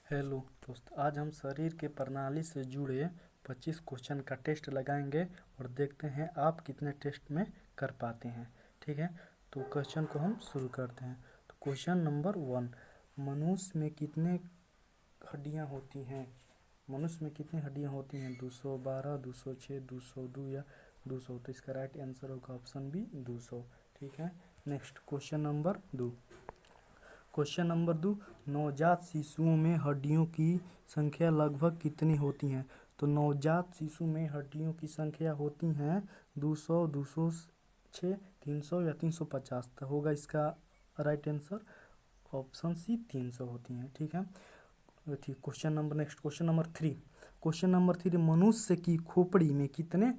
Hello दोस्त, आज हम शरीर के प्रणाली से जुड़े 25 क्वेश्चन का टेस्ट लगाएंगे और देखते हैं आप कितने टेस्ट में कर पाते हैं। ठीक है, तो क्वेश्चन को हम शुरू करते हैं। तो क्वेश्चन नंबर 1, मनुष्य में कितने हड्डियां होती हैं? मनुष्य में कितनी हड्डियां होती हैं? 212, 206, 202 या 200। तो इसका राइट आंसर होगा ऑप्शन बी, 200। ठीक है, next question number 2। Question number 2, नवजात शिशुओं में हड्डियों की संख्या लगभग कितनी होती हैं? तो नवजात शिशु में हड्डियों की संख्या होती हैं 200, 206, 300 या 350। तो होगा इसका राइट आंसर ऑप्शन सी, 300 होती हैं। ठीक है, ठीक। Question number next question number 3। Question number 3, मनुष्य की खोपड़ी में कितने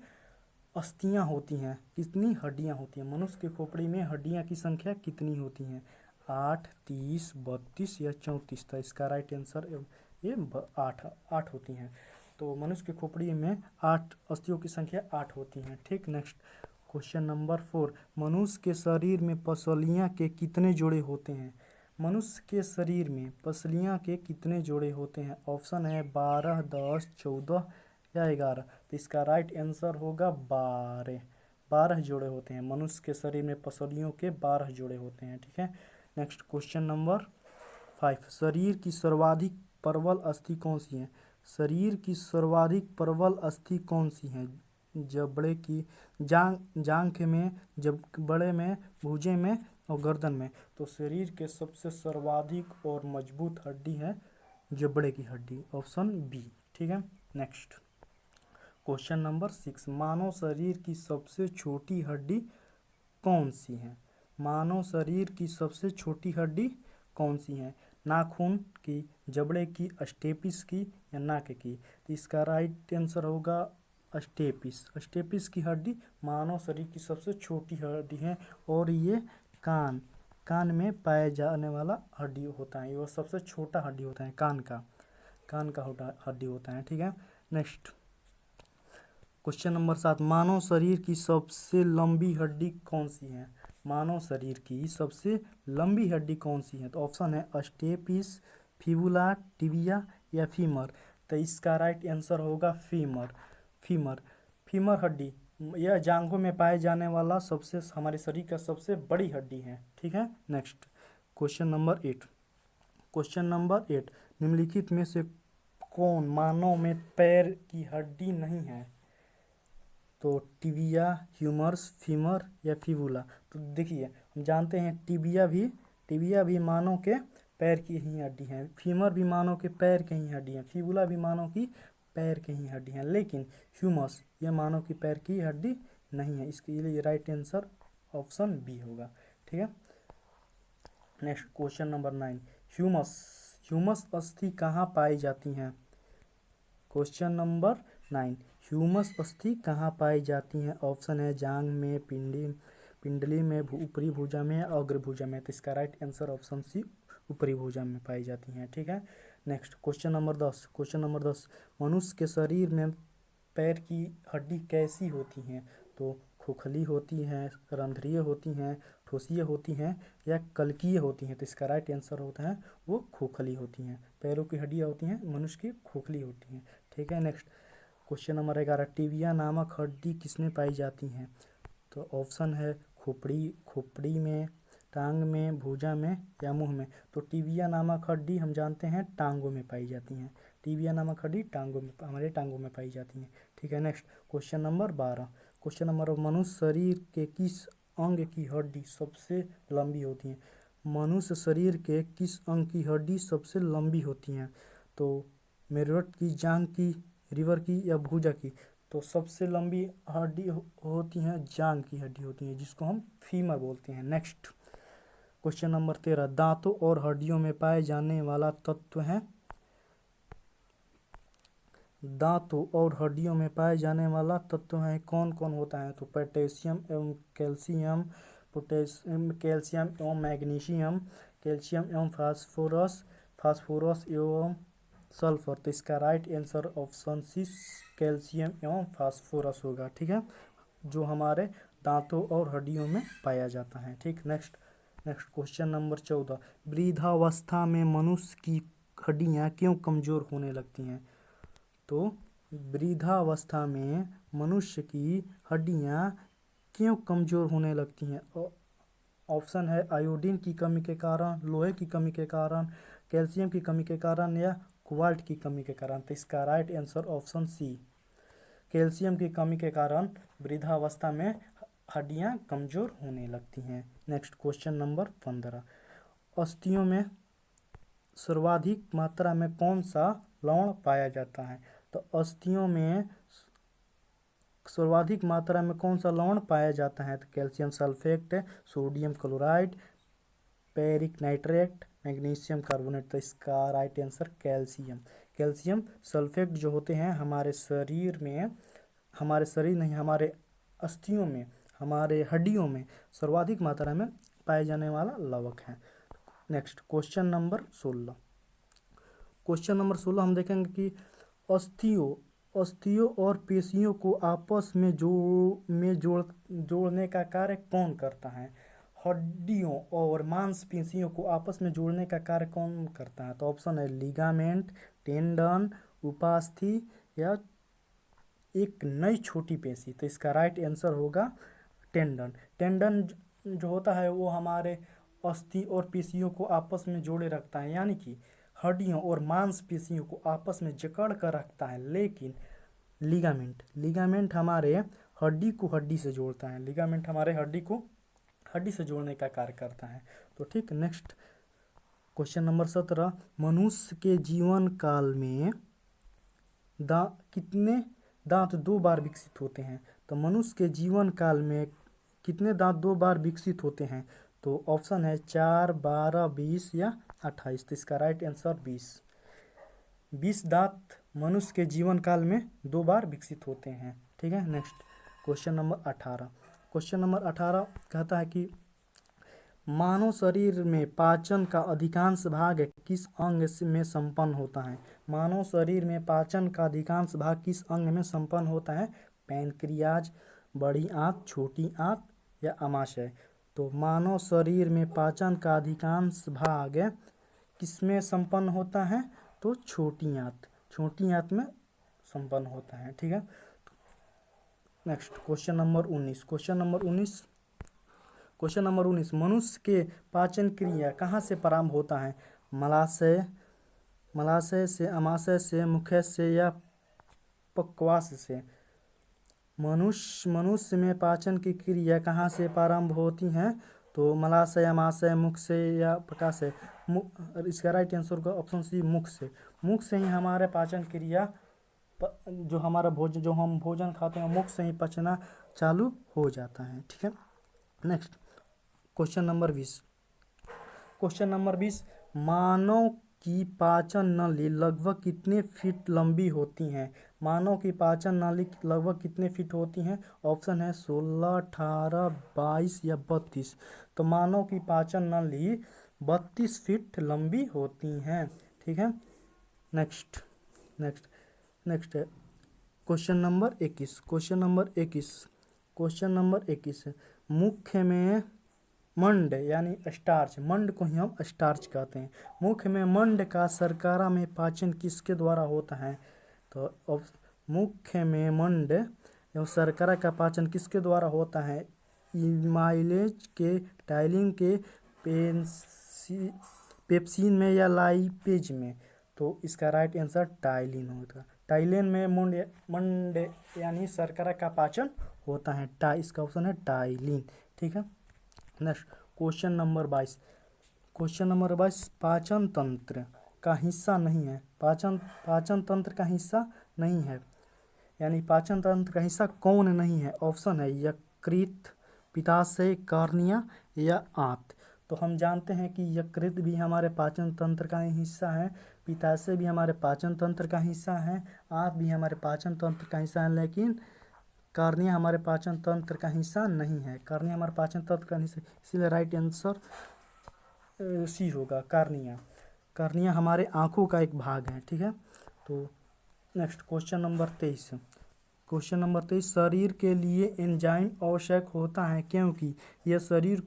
अस्थियां होती हैं? कितनी हड्डियां होती हैं? मनुष्य की खोपड़ी में हड्डियां की संख्या कितनी होती हैं? 8, 30, 32 या 34। तो इसका राइट आंसर ये 8 होती हैं। तो मनुष्य की खोपड़ी में 8 अस्थियों की संख्या 8 होती हैं। ठीक, नेक्स्ट क्वेश्चन नंबर 4, मनुष्य के शरीर में पसलियां के कितने जोड़े होते हैं? मनुष्य के शरीर में पसलियां के कितने जोड़े होते हैं? ऑप्शन है 12, 10, 14 या 11। तो इसका राइट आंसर होगा 12। 12 जोड़े होते हैं। मनुष्य के शरीर में पसलियों के 12 जोड़े होते हैं। ठीक है, नेक्स्ट क्वेश्चन नंबर 5, शरीर की सर्वाधिक प्रबल अस्थि कौन सी है? शरीर की सर्वाधिक प्रबल अस्थि कौन सी है? जबड़े की, जांघ में, जब बड़े में, भुजा में और गर्दन में। तो शरीर के सबसे सर्वाधिक और मजबूत हड्डी है जबड़े की हड्डी, ऑप्शन बी। ठीक है, नेक्स्ट क्वेश्चन नंबर 6, मानव शरीर की सबसे छोटी हड्डी कौन सी है? मानव शरीर की सबसे छोटी हड्डी कौन सी है? नाखून की, जबड़े की, स्टेपिस की या नाक की? तो इसका राइट आंसर होगा स्टेपिस। स्टेपिस की हड्डी मानव शरीर की सबसे छोटी हड्डी है और ये कान में पाए जाने वाला हड्डी होता है। ये सबसे छोटा हड्डी होता है कान का हड्डी होता है। ठीक है, नेक्स्ट क्वेश्चन नंबर 7, मानव शरीर की सबसे लंबी हड्डी कौन सी है? मानव शरीर की सबसे लंबी हड्डी कौन सी है? तो ऑप्शन है स्टेपिस, फिबुला, टिबिया या फीमर। तो इसका राइट आंसर होगा फीमर हड्डी। यह जांघों में पाए जाने वाला हमारे शरीर का सबसे बड़ी हड्डी है। ठीक है, next question number 8। Question number 8, निम्नलिखित में से कौन मानव में पैर की हड्डी नहीं है? तो टिबिया, ह्यूमरस, फीमर या फिबुला। तो देखिए, हम जानते हैं टिबिया भी मानव के पैर की ही हड्डी है, फीमर भी मानव के पैर की ही हड्डी है, फिबुला भी मानव की पैर की ही हड्डी है, लेकिन ह्यूमस यह मानव की पैर की हड्डी नहीं है। इसके लिए राइट आंसर ऑप्शन बी होगा। ठीक है, नेक्स्ट क्वेश्चन नंबर 9, ह्यूमस अस्थि कहाँ पाई जाती हैं? क्वेश्चन नंबर 9, ह्यूमस अस्थि कहाँ पाई जाती हैं? ऑप्शन है जांघ में, पिंडली में, ऊपरी भुजा में, अग्र भुजा में। तो इसका राइट आंसर ऑप्शन सी, ऊपरी भुजा में पाई जाती हैं। ठीक है, नेक्स्ट क्वेश्चन नंबर 10, मनुष्य के शरीर में पैर की हड्डी कैसी होती हैं? तो खोखली होती हैं, रंध्रीय होती हैं, ठोसीय होती हैं या कलकीय होती हैं? तो इसका राइट आंसर होता है वो खोखली होती हैं। पैरों की हड्डियाँ होती हैं मनुष्य की खोखली होती हैं। ठीक है, नेक्स्ट क्वेश्चन नंबर 11, टिबिया नामक हड्डी किसमें पाई जाती हैं? तो ऑप्शन है खोपड़ी में, टांग में, भुजा में या मुंह में। तो टिबिया नामक हड्डी हम जानते हैं टांगों में पाई जाती हैं। टिबिया नामक हड्डी हमारे टांगों में पाई जाती हैं। ठीक है, next question number 12। Question number, मनुष्य शरीर के किस अंग की हड्डी सबसे लंबी होती है? मनुष्य शरीर के किस अंग की हड्डी सबसे लंबी होती हैं? तो मेरुरट की, जांघ की, रीवर की या भुजा की? तो सबसे लंबी हड्डी होती हैं जांघ की हड्डी होती है, जिसको हम फीमर बोलते हैं। नेक्स्ट क्वेश्चन नंबर 13, दांतों और हड्डियों में पाए जाने वाला तत्व है? दांतों और हड्डियों में पाए जाने वाला तत्व है कौन कौन होता है? तो पोटेशियम एवं कैल्शियम, कैल्शियम एवं मैग्नीशियम, कैल्शियम एवं फास्फोरस एवं सल्फर। तो इसका right answer option C, calcium एवं फास्फोरस होगा। ठीक है, जो हमारे दांतों और हड्डियों में पाया जाता है। ठीक, नेक्स्ट क्वेश्चन नंबर 14, वृद्धावस्था में मनुष्य की हड्डियां क्यों कमज़ोर होने लगती हैं? तो वृद्धावस्था में मनुष्य की हड्डियां क्यों कमज़ोर होने लगती हैं? ऑप्शन है आयोडीन की कमी के कारण, लोहे की कमी के कारण, कैल्शियम की कमी के कारण या कोबाल्ट की कमी के कारण। तो इसका right answer option C, calcium की कमी के कारण वृद्धावस्था में हड्डियां कमज़ोर होने लगती हैं। नेक्स्ट क्वेश्चन नंबर 15, अस्थियों में सर्वाधिक मात्रा में कौन सा लवण पाया जाता है? तो अस्थियों में सर्वाधिक मात्रा में कौन सा लवण पाया जाता है? तो calcium sulphate, sodium chloride, ferric nitrate, magnesium carbonate. तो इसका right answer calcium. Calcium sulphate जो होते हैं हमारे शरीर में, हमारे शरीर नहीं, हमारे अस्थियों में, हमारे हड्डियों में सर्वाधिक मात्रा में पाए जाने वाला लवक है। Next question number 16, question number 16 हम देखेंगे कि अस्थियों और पेशियों को आपस में जोड़ने का कार्य कौन करता है? हड्डियों और मांसपेशियों को आपस में जोड़ने का कार्य कौन करता है? तो ऑप्शन है लिगामेंट, टेंडन, उपास्थि या एक नई छोटी पेशी। तो इसका राइट आंसर होगा टेंडन। टेंडन जो होता है वो हमारे अस्थि और पेशियों को आपस में जोड़े रखता है, यानी कि हड्डियों और मांसपेशियों को आपस में जकड़ कर रखता है। लेकिन लिगामेंट हमारे हड्डी को हड्डी से जोड़ता है। लिगामेंट हमारे हड्डी को हड्डी से जोड़ने का कार्य करता है। तो ठीक, नेक्स्ट क्वेश्चन नंबर 17, मनुष्य के जीवन काल में कितने दांत 2 बार विकसित होते हैं? तो मनुष्य के जीवन काल में कितने दांत 2 बार विकसित होते हैं? तो ऑप्शन है 4, 12, 20 या 28। तो इसका राइट आंसर 20 दांत मनुष्य के जीवन काल में 2 बार विकसित होते हैं। ठीक है, next question number 18, question number 18 कहता है कि मानव शरीर में पाचन का अधिकांश भाग किस अंग में संपन्न होता है? मानव शरीर में पाचन का अधिकांश भाग किस अंग में संपन्न होता है? पैनक्रियाज, बड़ी आंत, छोटी आंत या आमाशय। तो मानव शरीर में पाचन का अधिकांश भाग किसमें संपन्न होता है? तो छोटी आंत में संपन्न होता है। ठीक है, next question number 19, question number 19, मनुष्य के पाचन क्रिया कहाँ से प्रारंभ होता है? मलाशय से, आमाशय से, मुखय से या पक्वाश से। मनुष्य में पाचन की क्रिया कहाँ से प्रारंभ होती हैं? तो मलाशय, आमाशय, मुख से या पक्वाश से। इसका राइट आंसर होगा ऑप्शन सी, मुख से। मुख से ही हमारे पाचन क्रिया, जो हमारा भोजन, जो हम भोजन खाते हैं, मुख से ही पचना चालू हो जाता है। ठीक है, नेक्स्ट क्वेश्चन नंबर 20, मानव की पाचन नली लगभग कितने फीट लंबी होती हैं? मानव की पाचन नली लगभग कितने फीट होती हैं? ऑप्शन है 16, 18, 22 या 32। तो मानव की पाचन नली 32 फीट लंबी होती हैं। ठीक है, नेक्स्ट है क्वेश्चन नंबर 21, मुख्य में मंड यानी स्टार्च, मंड को ही हम स्टार्च कहते हैं। मुख्य में मंड का शर्करा में पाचन किसके द्वारा होता है? तो मुख्य में मंड एवं शर्करा का पाचन किसके द्वारा होता है? इमाइलेज के, टाइलिन के, पेप्सिन में या लाइपेज में। तो इसका राइट आंसर टाइलिन होगा। टाइलिन में मंड यानी शर्करा का पाचन होता है। इसका ऑप्शन है टाइलिन। ठीक है, नेक्स्ट क्वेश्चन नंबर 22, पाचन तंत्र का हिस्सा नहीं है। पाचन तंत्र का हिस्सा नहीं है, यानी पाचन तंत्र का हिस्सा कौन नहीं है? ऑप्शन है यकृत, पित्ताशय, कॉर्निया या आंत। तो हम जानते हैं कि यकृत भी हमारे पाचन तंत्र का हिस्सा है, पित्ताशय भी हमारे पाचन तंत्र का हिस्सा है, आंत भी हमारे पाचन तंत्र का हिस्सा है, लेकिन कॉर्निया हमारे पाचन तंत्र का हिस्सा नहीं है। कॉर्निया हमारे पाचन तंत्र का हिस्सा, इसीलिए राइट आंसर सी होगा, कॉर्निया हमारे आँखों का एक भाग है। ठीक है, तो नेक्स्ट क्वेश्चन नंबर 23, शरीर के लिए एंजाइम आवश्यक होता है क्योंकि यह शरीर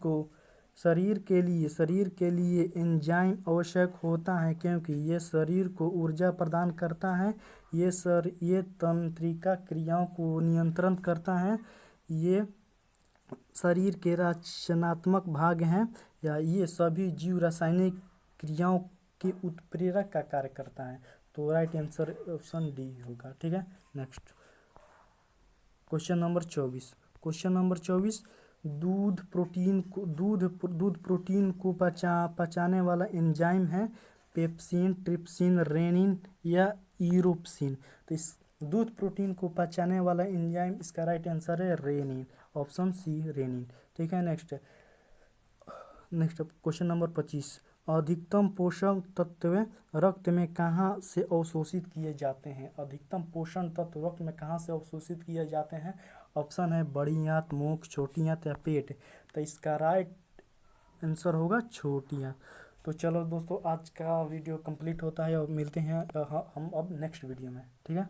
शरीर के लिए एंजाइम आवश्यक होता है क्योंकि ये शरीर को ऊर्जा प्रदान करता है। ये तंत्रिका क्रियाओं को नियंत्रण करता है। ये शरीर के रचनात्मक भाग हैं, या ये सभी जीव रासायनिक क्रियाओं के उत्प्रेरक का कार्य करता है। तो राइट आंसर ऑप्शन डी होगा। ठीक है, नेक्स्ट क्वेश्चन नंबर 24। दूध प्रोटीन को पचाने वाला एंजाइम है पेप्सिन, ट्रिप्सिन, रेनिन या यूरोप्सिन। तो इस दूध प्रोटीन को पचाने वाला एंजाइम, इसका राइट आंसर है रेनिन, ऑप्शन सी रेनिन। ठीक है, नेक्स्ट क्वेश्चन नंबर 25। अधिकतम पोषक तत्व रक्त में कहाँ से अवशोषित किए जाते हैं? अधिकतम पोषण तत्व रक्त में कहाँ से अवशोषित किए जाते हैं? ऑप्शन है बड़ी आंत, मुख, छोटी आंत या पेट। तो इसका राइट आंसर होगा छोटी आंत। तो चलो दोस्तों, आज का वीडियो कंप्लीट होता है और मिलते हैं हम अब नेक्स्ट वीडियो में। ठीक है।